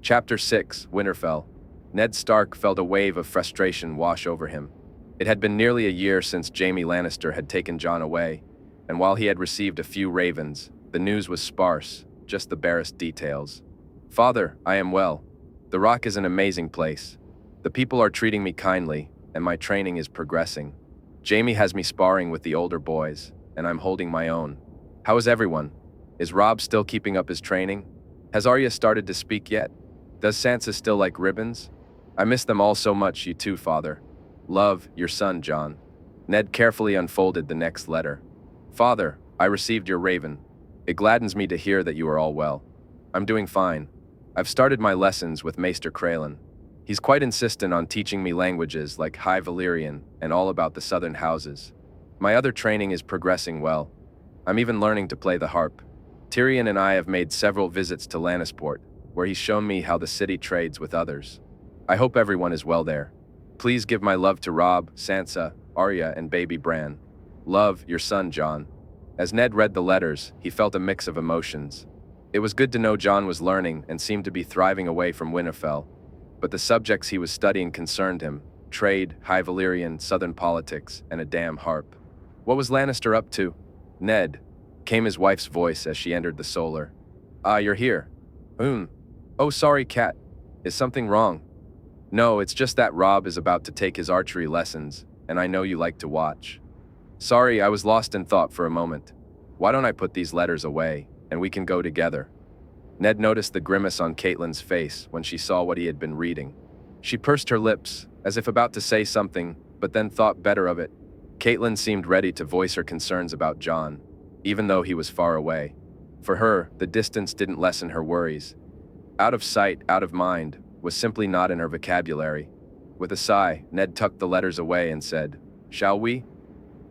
Chapter 6, Winterfell. Ned Stark felt a wave of frustration wash over him. It had been nearly a year since Jaime Lannister had taken Jon away, and while he had received a few ravens, the news was sparse, just the barest details. "Father, I am well. The Rock is an amazing place. The people are treating me kindly, and my training is progressing. Jaime has me sparring with the older boys, and I'm holding my own. How is everyone? Is Robb still keeping up his training? Has Arya started to speak yet? Does Sansa still like ribbons? I miss them all so much, you too, Father. Love, your son, Jon." Ned carefully unfolded the next letter. "Father, I received your raven. It gladdens me to hear that you are all well. I'm doing fine. I've started my lessons with Maester Crelin. He's quite insistent on teaching me languages like High Valyrian and all about the southern houses. My other training is progressing well. I'm even learning to play the harp. Tyrion and I have made several visits to Lannisport, where he's shown me how the city trades with others. I hope everyone is well there. Please give my love to Robb, Sansa, Arya, and baby Bran. Love, your son, Jon." As Ned read the letters, he felt a mix of emotions. It was good to know Jon was learning and seemed to be thriving away from Winterfell, but the subjects he was studying concerned him: trade, High Valyrian, southern politics, and a damn harp. What was Lannister up to? "Ned," came his wife's voice as she entered the solar. "Ah, you're here. Oh, sorry, Cat. Is something wrong?" "No, it's just that Robb is about to take his archery lessons, and I know you like to watch." "Sorry, I was lost in thought for a moment. Why don't I put these letters away, and we can go together?" Ned noticed the grimace on Catelyn's face when she saw what he had been reading. She pursed her lips, as if about to say something, but then thought better of it. Catelyn seemed ready to voice her concerns about Jon, even though he was far away. For her, the distance didn't lessen her worries. Out of sight, out of mind was simply not in her vocabulary. With a sigh, Ned tucked the letters away and said, "Shall we?"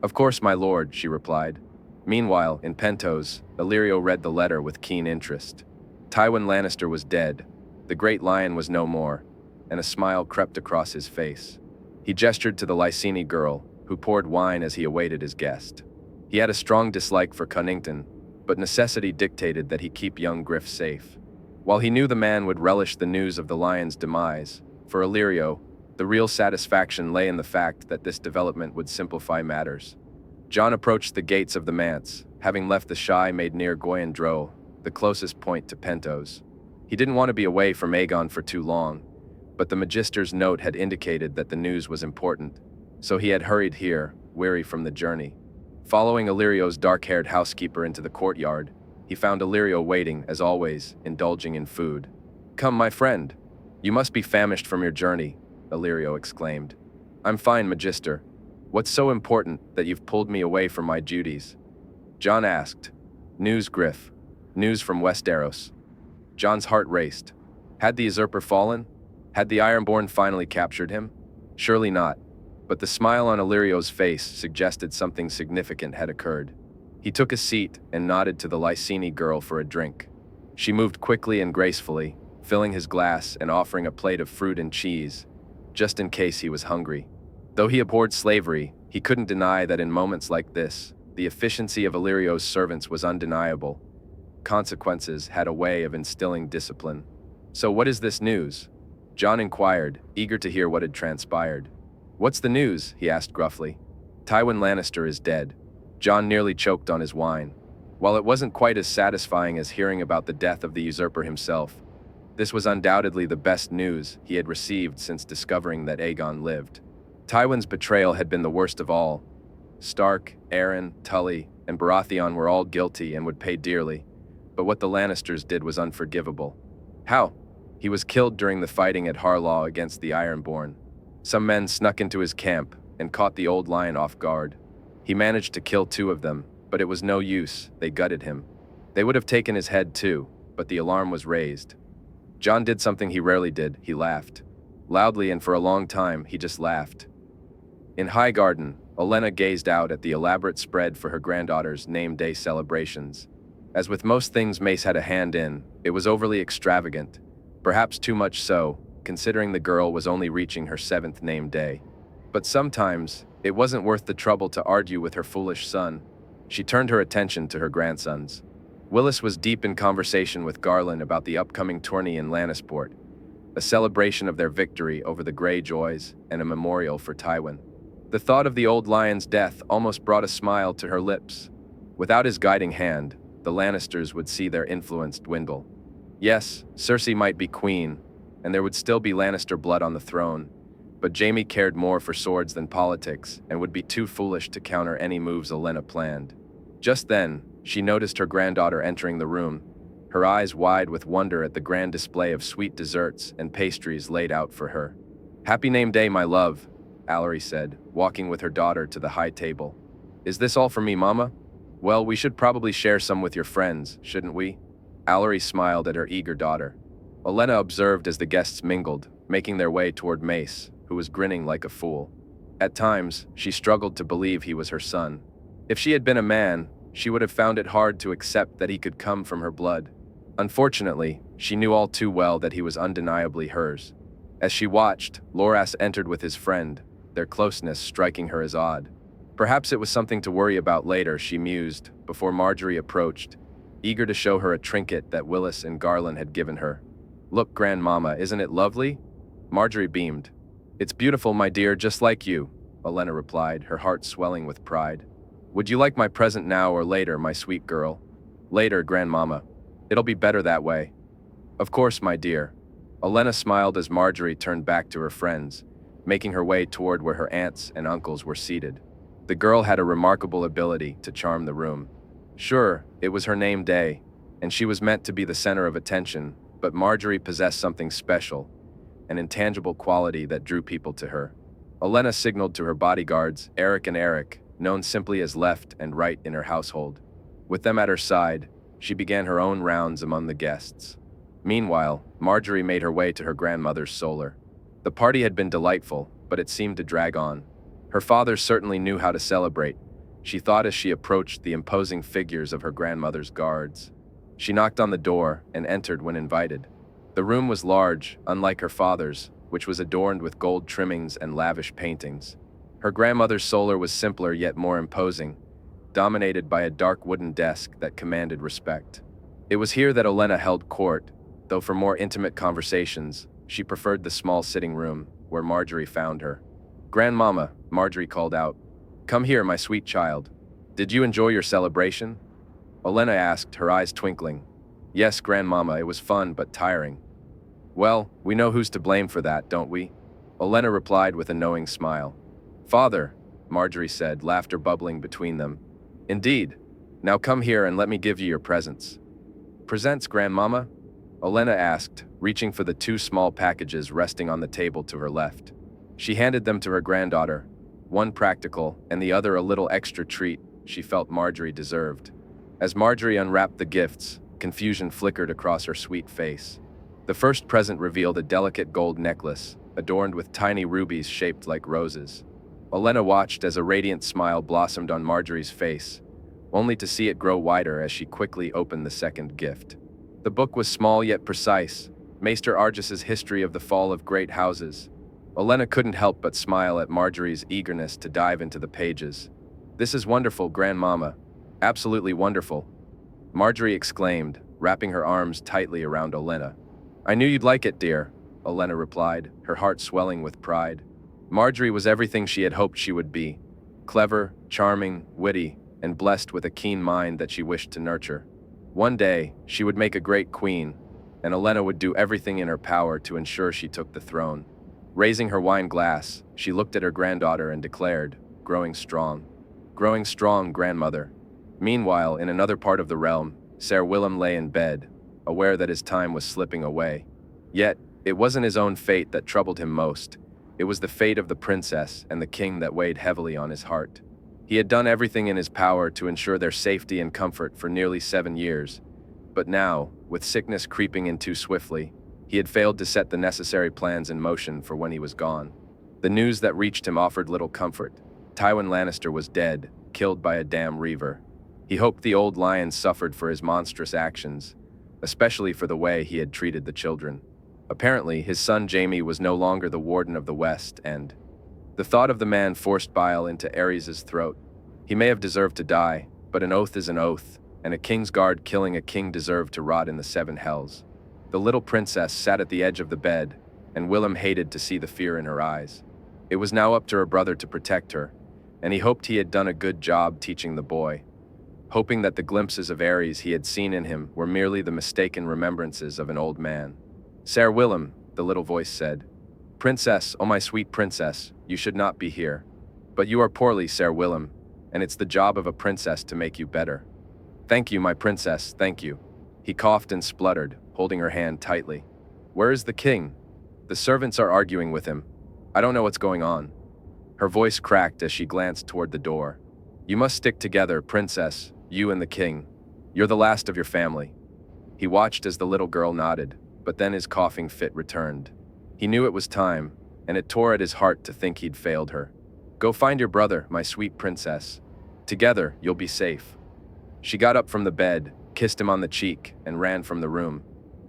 "Of course, my lord," she replied. Meanwhile, in Pentos, Illyrio read the letter with keen interest. Tywin Lannister was dead, the great lion was no more, and a smile crept across his face. He gestured to the Lyseni girl, who poured wine as he awaited his guest. He had a strong dislike for Cunnington, but necessity dictated that he keep young Griff safe. While he knew the man would relish the news of the lion's demise, for Illyrio, the real satisfaction lay in the fact that this development would simplify matters. Jon approached the gates of the manse, having left the shy made near Goyandro, the closest point to Pentos. He didn't want to be away from Aegon for too long, but the Magister's note had indicated that the news was important, so he had hurried here, weary from the journey. Following Illyrio's dark-haired housekeeper into the courtyard, he found Illyrio waiting, as always, indulging in food. "Come, my friend. You must be famished from your journey," Illyrio exclaimed. "I'm fine, Magister. What's so important that you've pulled me away from my duties?" Jon asked. "News, Griff. News from Westeros." Jon's heart raced. Had the usurper fallen? Had the Ironborn finally captured him? Surely not. But the smile on Illyrio's face suggested something significant had occurred. He took a seat and nodded to the Lyseni girl for a drink. She moved quickly and gracefully, filling his glass and offering a plate of fruit and cheese, just in case he was hungry. Though he abhorred slavery, he couldn't deny that in moments like this, the efficiency of Illyrio's servants was undeniable. Consequences had a way of instilling discipline. "So what is this news?" Jon inquired, eager to hear what had transpired. "What's the news?" he asked gruffly. "Tywin Lannister is dead." Jon nearly choked on his wine. While it wasn't quite as satisfying as hearing about the death of the usurper himself, this was undoubtedly the best news he had received since discovering that Aegon lived. Tywin's betrayal had been the worst of all. Stark, Arryn, Tully, and Baratheon were all guilty and would pay dearly, but what the Lannisters did was unforgivable. How? He was killed during the fighting at Harlaw against the Ironborn. Some men snuck into his camp and caught the old lion off guard. He managed to kill 2 of them, but it was no use, they gutted him. They would have taken his head too, but the alarm was raised. Jon did something he rarely did, he laughed. Loudly, and for a long time, he just laughed. In Highgarden, Olenna gazed out at the elaborate spread for her granddaughter's name day celebrations. As with most things Mace had a hand in, it was overly extravagant, perhaps too much so, considering the girl was only reaching her 7th name day. But sometimes, it wasn't worth the trouble to argue with her foolish son. She turned her attention to her grandsons. Willis was deep in conversation with Garland about the upcoming tourney in Lannisport, a celebration of their victory over the Greyjoys and a memorial for Tywin. The thought of the old lion's death almost brought a smile to her lips. Without his guiding hand, the Lannisters would see their influence dwindle. Yes, Cersei might be queen, and there would still be Lannister blood on the throne, but Jaime cared more for swords than politics and would be too foolish to counter any moves Olenna planned. Just then, she noticed her granddaughter entering the room, her eyes wide with wonder at the grand display of sweet desserts and pastries laid out for her. "Happy name day, my love," Allery said, walking with her daughter to the high table. "Is this all for me, Mama? Well, we should probably share some with your friends, shouldn't we?" Allery smiled at her eager daughter. Olenna observed as the guests mingled, making their way toward Mace, who was grinning like a fool. At times, she struggled to believe he was her son. If she had been a man, she would have found it hard to accept that he could come from her blood. Unfortunately, she knew all too well that he was undeniably hers. As she watched, Loras entered with his friend, their closeness striking her as odd. Perhaps it was something to worry about later, she mused, before Marjorie approached, eager to show her a trinket that Willis and Garland had given her. "Look, Grandmama, isn't it lovely?" Marjorie beamed. "It's beautiful, my dear, just like you," Olenna replied, her heart swelling with pride. "Would you like my present now or later, my sweet girl?" "Later, Grandmama. It'll be better that way." "Of course, my dear." Olenna smiled as Marjorie turned back to her friends, making her way toward where her aunts and uncles were seated. The girl had a remarkable ability to charm the room. Sure, it was her name day, and she was meant to be the center of attention, but Marjorie possessed something special, an intangible quality that drew people to her. Olenna signaled to her bodyguards, Eric and Eric, known simply as Left and Right in her household. With them at her side, she began her own rounds among the guests. Meanwhile, Marjorie made her way to her grandmother's solar. The party had been delightful, but it seemed to drag on. Her father certainly knew how to celebrate, she thought as she approached the imposing figures of her grandmother's guards. She knocked on the door and entered when invited. The room was large, unlike her father's, which was adorned with gold trimmings and lavish paintings. Her grandmother's solar was simpler yet more imposing, dominated by a dark wooden desk that commanded respect. It was here that Olenna held court, though for more intimate conversations, she preferred the small sitting room, where Marjorie found her. "Grandmama," Marjorie called out. "Come here, my sweet child. Did you enjoy your celebration?" Olenna asked, her eyes twinkling. "Yes, Grandmama, it was fun but tiring." "Well, we know who's to blame for that, don't we?" Olenna replied with a knowing smile. "Father," Marjorie said, laughter bubbling between them. "Indeed. Now come here and let me give you your presents." "Presents, Grandmama?" Olenna asked, reaching for the two small packages resting on the table to her left. She handed them to her granddaughter, one practical and the other a little extra treat she felt Marjorie deserved. As Marjorie unwrapped the gifts, confusion flickered across her sweet face. The first present revealed a delicate gold necklace, adorned with tiny rubies shaped like roses. Olenna watched as a radiant smile blossomed on Marjorie's face, only to see it grow wider as she quickly opened the second gift. The book was small yet precise, Maester Argis's History of the Fall of Great Houses. Olenna couldn't help but smile at Marjorie's eagerness to dive into the pages. "This is wonderful, Grandmama. Absolutely wonderful," Marjorie exclaimed, wrapping her arms tightly around Olenna. "I knew you'd like it, dear," Olenna replied, her heart swelling with pride. Marjorie was everything she had hoped she would be. Clever, charming, witty, and blessed with a keen mind that she wished to nurture. One day, she would make a great queen, and Olenna would do everything in her power to ensure she took the throne. Raising her wine glass, she looked at her granddaughter and declared, "Growing strong. Growing strong, Grandmother." Meanwhile, in another part of the realm, Ser Willem lay in bed, aware that his time was slipping away. Yet, it wasn't his own fate that troubled him most. It was the fate of the princess and the king that weighed heavily on his heart. He had done everything in his power to ensure their safety and comfort for nearly 7 years. But now, with sickness creeping in too swiftly, he had failed to set the necessary plans in motion for when he was gone. The news that reached him offered little comfort. Tywin Lannister was dead, killed by a damn reaver. He hoped the old lion suffered for his monstrous actions, especially for the way he had treated the children. Apparently, his son Jaime was no longer the Warden of the West, and the thought of the man forced bile into Aerys's throat. He may have deserved to die, but an oath is an oath, and a king's guard killing a king deserved to rot in the 7 hells. The little princess sat at the edge of the bed, and Willem hated to see the fear in her eyes. It was now up to her brother to protect her, and he hoped he had done a good job teaching the boy, hoping that the glimpses of Aries he had seen in him were merely the mistaken remembrances of an old man. "Sir Willem," the little voice said. "Princess, oh my sweet princess, you should not be here. But you are poorly, Sir Willem, and it's the job of a princess to make you better." "Thank you, my princess, thank you." He coughed and spluttered, holding her hand tightly. "Where is the king? The servants are arguing with him. I don't know what's going on." Her voice cracked as she glanced toward the door. "You must stick together, princess, you and the king. You're the last of your family." He watched as the little girl nodded, but then his coughing fit returned. He knew it was time, and it tore at his heart to think he'd failed her. "Go find your brother, my sweet princess. Together, you'll be safe." She got up from the bed, kissed him on the cheek, and ran from the room.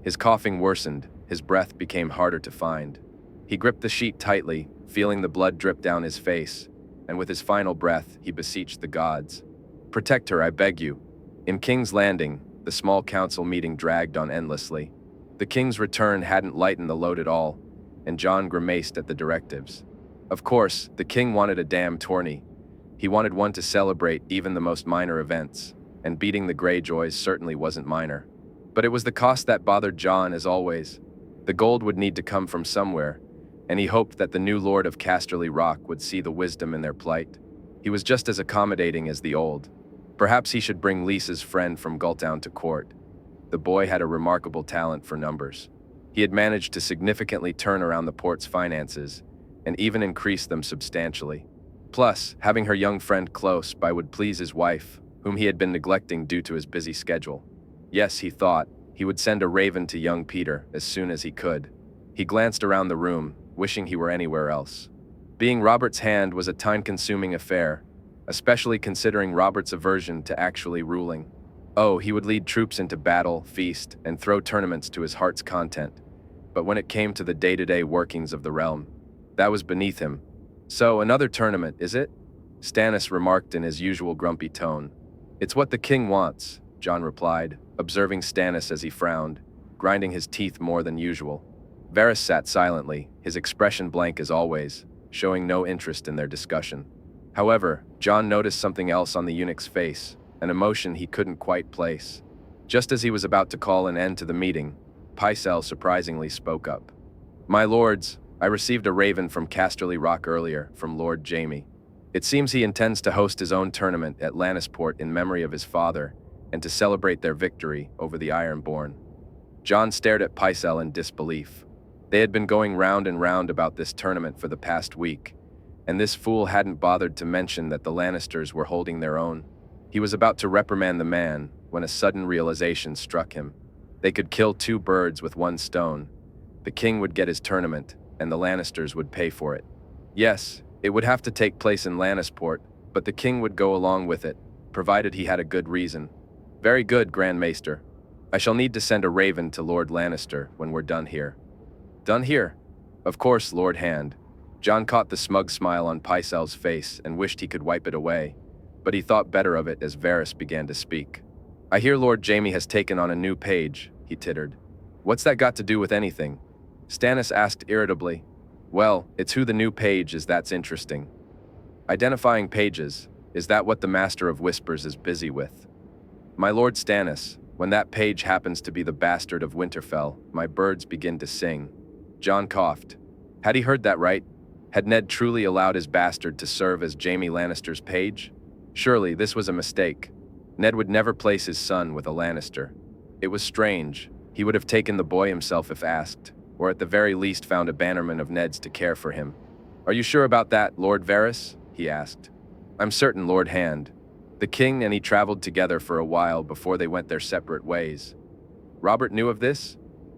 His coughing worsened, his breath became harder to find. He gripped the sheet tightly, feeling the blood drip down his face, and with his final breath, he beseeched the gods. "Protect her, I beg you." In King's Landing, the small council meeting dragged on endlessly. The king's return hadn't lightened the load at all, and John grimaced at the directives. Of course, the king wanted a damn tourney. He wanted one to celebrate even the most minor events, and beating the Greyjoys certainly wasn't minor. But it was the cost that bothered John, as always. The gold would need to come from somewhere, and he hoped that the new lord of Casterly Rock would see the wisdom in their plight. He was just as accommodating as the old. Perhaps he should bring Lisa's friend from Gultown to court. The boy had a remarkable talent for numbers. He had managed to significantly turn around the port's finances, and even increase them substantially. Plus, having her young friend close by would please his wife, whom he had been neglecting due to his busy schedule. Yes, he thought, he would send a raven to young Peter as soon as he could. He glanced around the room, wishing he were anywhere else. Being Robert's hand was a time-consuming affair, especially considering Robert's aversion to actually ruling. Oh, he would lead troops into battle, feast, and throw tournaments to his heart's content. But when it came to the day-to-day workings of the realm, that was beneath him. "So, another tournament, is it?" Stannis remarked in his usual grumpy tone. "It's what the king wants," John replied, observing Stannis as he frowned, grinding his teeth more than usual. Varys sat silently, his expression blank as always, showing no interest in their discussion. However, John noticed something else on the eunuch's face, an emotion he couldn't quite place. Just as he was about to call an end to the meeting, Pycelle surprisingly spoke up. "My lords, I received a raven from Casterly Rock earlier, from Lord Jaime. It seems he intends to host his own tournament at Lannisport in memory of his father, and to celebrate their victory over the Ironborn." John stared at Pycelle in disbelief. They had been going round and round about this tournament for the past week, and this fool hadn't bothered to mention that the Lannisters were holding their own. He was about to reprimand the man when a sudden realization struck him. They could kill two birds with one stone. The king would get his tournament, and the Lannisters would pay for it. Yes, it would have to take place in Lannisport, but the king would go along with it, provided he had a good reason. "Very good, Grand Maester. I shall need to send a raven to Lord Lannister when we're done here." "Done here?" "Of course, Lord Hand." John caught the smug smile on Pycelle's face and wished he could wipe it away, but he thought better of it as Varys began to speak. "I hear Lord Jaime has taken on a new page," he tittered. "What's that got to do with anything?" Stannis asked irritably. "Well, it's who the new page is that's interesting. Identifying pages, is that what the Master of Whispers is busy with?" "My Lord Stannis, when that page happens to be the bastard of Winterfell, my birds begin to sing." John coughed. Had he heard that right? Had Ned truly allowed his bastard to serve as Jaime Lannister's page? Surely this was a mistake. Ned would never place his son with a Lannister. It was strange. He would have taken the boy himself if asked, or at the very least found a bannerman of Ned's to care for him. "Are you sure about that, Lord Varys?" he asked. "I'm certain, Lord Hand. The king and he traveled together for a while before they went their separate ways." "Robert knew of this?"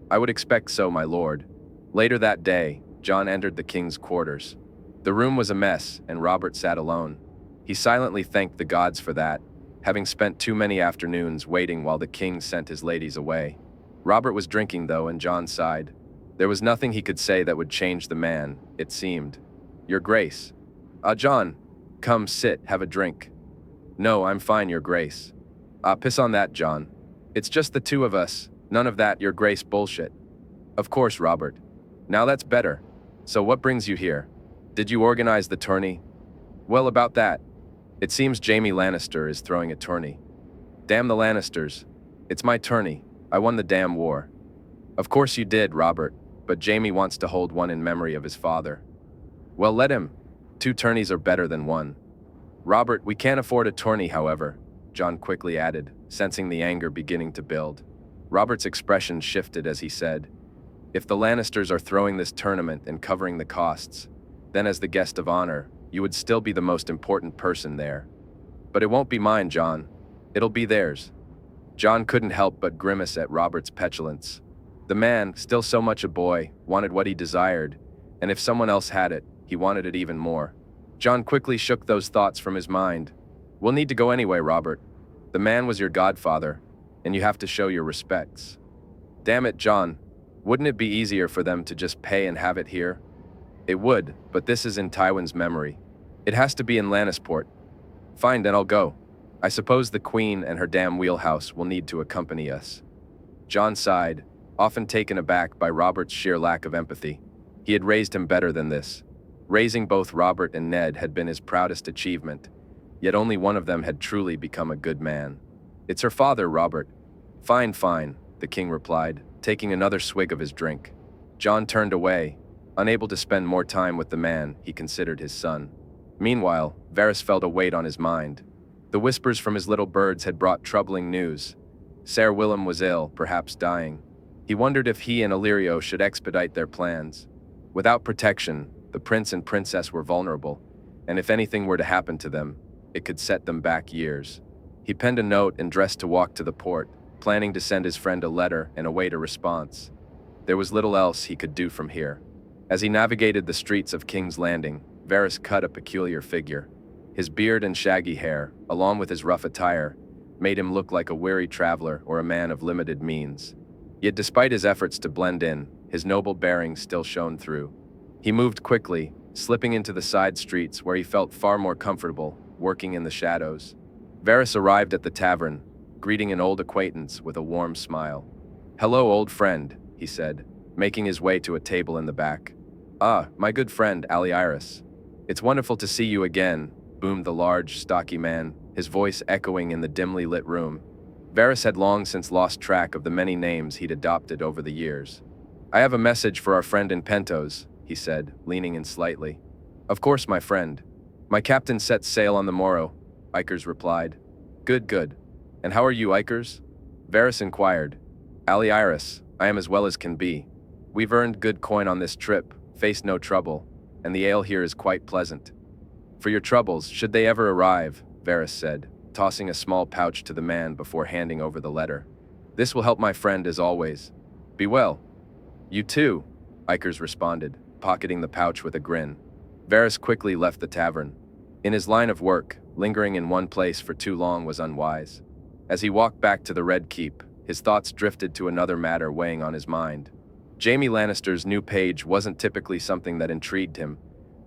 "I would expect so, my lord." Later that day, John entered the king's quarters. The room was a mess, and Robert sat alone. He silently thanked the gods for that, having spent too many afternoons waiting while the king sent his ladies away. Robert was drinking, though, and John sighed. There was nothing he could say that would change the man, it seemed. "Your Grace." John, come sit, have a drink." "No, I'm fine, Your Grace." Piss on that, John. It's just the two of us, none of that Your Grace bullshit." "Of course, Robert. Now that's better. So what brings you here? Did you organize the tourney? Well, about that. It seems Jaime Lannister is throwing a tourney. Damn the Lannisters. It's my tourney. I won the damn war. Of course you did, Robert, but Jaime wants to hold one in memory of his father. Well, let him. 2 tourneys are better than 1. Robert, we can't afford a tourney, however, Jon quickly added, sensing the anger beginning to build. Robert's expression shifted as he said, if the Lannisters are throwing this tournament and covering the costs, then as the guest of honor, you would still be the most important person there. But it won't be mine, Jon. It'll be theirs. Jon couldn't help but grimace at Robert's petulance. The man, still so much a boy, wanted what he desired, and if someone else had it, he wanted it even more. Jon quickly shook those thoughts from his mind. We'll need to go anyway, Robert. The man was your godfather, and you have to show your respects. Damn it, Jon. Wouldn't it be easier for them to just pay and have it here? It would, but this is in Tywin's memory. It has to be in Lannisport. Fine, then I'll go. I suppose the Queen and her damn wheelhouse will need to accompany us. Jon sighed, often taken aback by Robert's sheer lack of empathy. He had raised him better than this. Raising both Robert and Ned had been his proudest achievement, yet only one of them had truly become a good man. It's her father, Robert. Fine, fine, the king replied, taking another swig of his drink. Jon turned away, unable to spend more time with the man he considered his son. Meanwhile, Varys felt a weight on his mind. The whispers from his little birds had brought troubling news. Ser Willem was ill, perhaps dying. He wondered if he and Illyrio should expedite their plans. Without protection, the prince and princess were vulnerable, and if anything were to happen to them, it could set them back years. He penned a note and dressed to walk to the port, planning to send his friend a letter and await a response. There was little else he could do from here. As he navigated the streets of King's Landing, Varys cut a peculiar figure. His beard and shaggy hair, along with his rough attire, made him look like a weary traveler or a man of limited means. Yet despite his efforts to blend in, his noble bearing still shone through. He moved quickly, slipping into the side streets where he felt far more comfortable, working in the shadows. Varys arrived at the tavern, greeting an old acquaintance with a warm smile. "Hello, old friend," he said, making his way to a table in the back. "Ah, my good friend, Iris. It's wonderful to see you again," boomed the large, stocky man, his voice echoing in the dimly lit room. Varys had long since lost track of the many names he'd adopted over the years. "I have a message for our friend in Pentos," he said, leaning in slightly. "Of course, my friend. My captain sets sail on the morrow," Ikers replied. Good, good. And how are you, Ikers?" Varys inquired. "Iris, I am as well as can be. We've earned good coin on this trip, faced no trouble, and the ale here is quite pleasant." "For your troubles, should they ever arrive," Varys said, tossing a small pouch to the man before handing over the letter. "This will help my friend as always. Be well." "You too," Ikers responded, pocketing the pouch with a grin. Varys quickly left the tavern. In his line of work, lingering in one place for too long was unwise. As he walked back to the Red Keep, his thoughts drifted to another matter weighing on his mind. Jaime Lannister's new page wasn't typically something that intrigued him,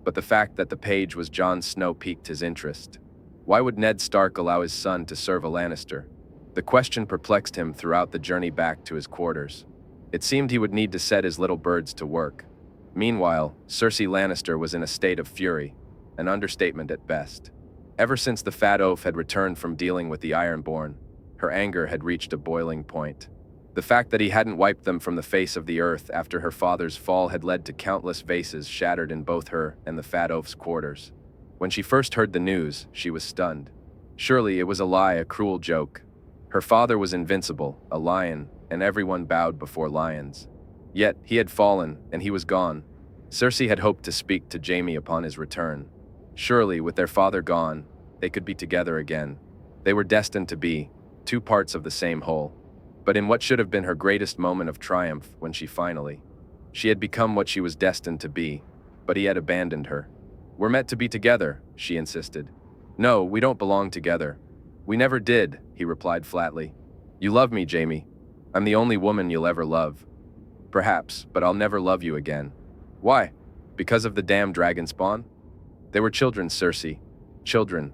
but the fact that the page was Jon Snow piqued his interest. Why would Ned Stark allow his son to serve a Lannister? The question perplexed him throughout the journey back to his quarters. It seemed he would need to set his little birds to work. Meanwhile, Cersei Lannister was in a state of fury, an understatement at best. Ever since the Fat Oaf had returned from dealing with the Ironborn, her anger had reached a boiling point. The fact that he hadn't wiped them from the face of the earth after her father's fall had led to countless vases shattered in both her and the Fat Oaf's quarters. When she first heard the news, she was stunned. Surely it was a lie, a cruel joke. Her father was invincible, a lion, and everyone bowed before lions. Yet, he had fallen, and he was gone. Cersei had hoped to speak to Jaime upon his return. Surely, with their father gone, they could be together again. They were destined to be, two parts of the same whole. But in what should have been her greatest moment of triumph when she had become what she was destined to be, but he had abandoned her. "We're meant to be together," she insisted. "No, we don't belong together. We never did," he replied flatly. "You love me, Jaime. I'm the only woman you'll ever love. Perhaps, but I'll never love you again." "Why? Because of the damn dragon spawn?" "They were children, Cersei. Children."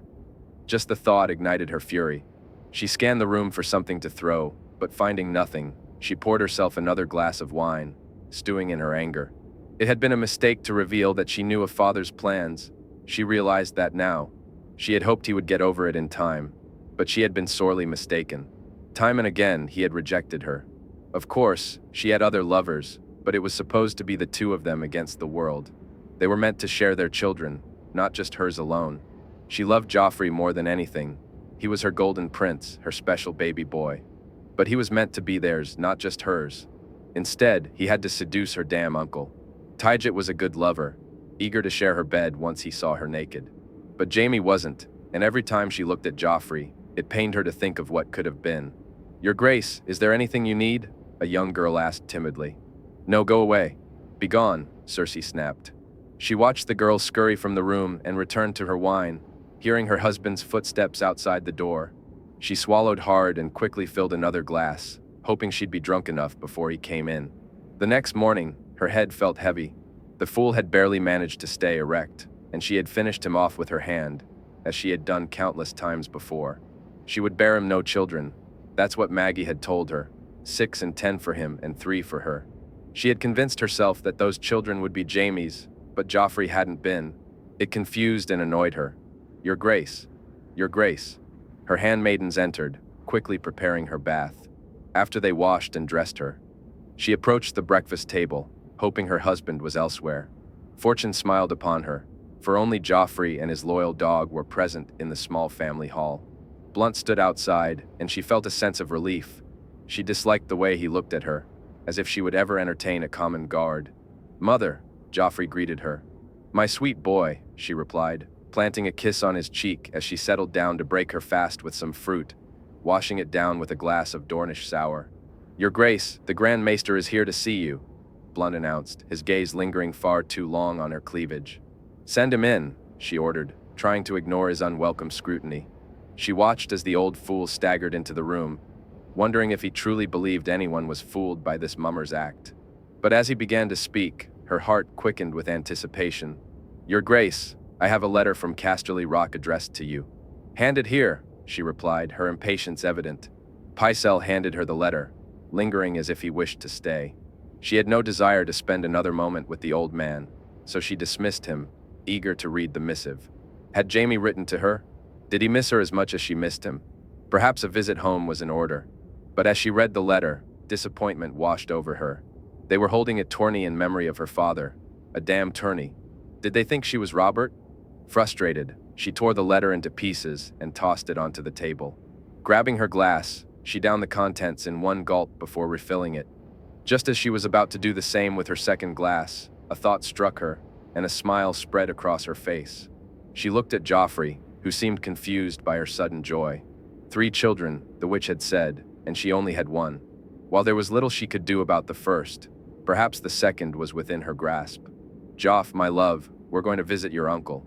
Just the thought ignited her fury. She scanned the room for something to throw, but finding nothing, she poured herself another glass of wine, stewing in her anger. It had been a mistake to reveal that she knew of father's plans. She realized that now. She had hoped he would get over it in time, but she had been sorely mistaken. Time and again, he had rejected her. Of course, she had other lovers, but it was supposed to be the two of them against the world. They were meant to share their children, not just hers alone. She loved Joffrey more than anything. He was her golden prince, her special baby boy. But he was meant to be theirs, not just hers. Instead, he had to seduce her damn uncle. Tyjet was a good lover, eager to share her bed once he saw her naked. But Jaime wasn't, and every time she looked at Joffrey, it pained her to think of what could have been. "Your Grace, is there anything you need?" a young girl asked timidly. "No, go away. Be gone," Cersei snapped. She watched the girl scurry from the room and returned to her wine, hearing her husband's footsteps outside the door. She swallowed hard and quickly filled another glass, hoping she'd be drunk enough before he came in. The next morning, her head felt heavy. The fool had barely managed to stay erect, and she had finished him off with her hand, as she had done countless times before. She would bear him no children. That's what Maggie had told her. 6 and 10 for him and 3 for her. She had convinced herself that those children would be Jaime's, but Joffrey hadn't been. It confused and annoyed her. "Your Grace, Your Grace." Her handmaidens entered, quickly preparing her bath. After they washed and dressed her, she approached the breakfast table, hoping her husband was elsewhere. Fortune smiled upon her, for only Joffrey and his loyal dog were present in the small family hall. Blunt stood outside, and she felt a sense of relief. She disliked the way he looked at her, as if she would ever entertain a common guard. "Mother," Joffrey greeted her. "My sweet boy," she replied, planting a kiss on his cheek as she settled down to break her fast with some fruit, washing it down with a glass of Dornish sour. "Your Grace, the Grand Maester is here to see you," Blunt announced, his gaze lingering far too long on her cleavage. "Send him in," she ordered, trying to ignore his unwelcome scrutiny. She watched as the old fool staggered into the room, wondering if he truly believed anyone was fooled by this mummer's act. But as he began to speak, her heart quickened with anticipation. "Your Grace, I have a letter from Casterly Rock addressed to you." "Hand it here," she replied, her impatience evident. Pycelle handed her the letter, lingering as if he wished to stay. She had no desire to spend another moment with the old man, so she dismissed him, eager to read the missive. Had Jaime written to her? Did he miss her as much as she missed him? Perhaps a visit home was in order. But as she read the letter, disappointment washed over her. They were holding a tourney in memory of her father. A damn tourney. Did they think she was Robert? Frustrated, she tore the letter into pieces and tossed it onto the table. Grabbing her glass, she downed the contents in one gulp before refilling it. Just as she was about to do the same with her second glass, a thought struck her, and a smile spread across her face. She looked at Joffrey, who seemed confused by her sudden joy. 3 children, the witch had said, and she only had 1. While there was little she could do about the first, perhaps the second was within her grasp. "Joff, my love, we're going to visit your uncle."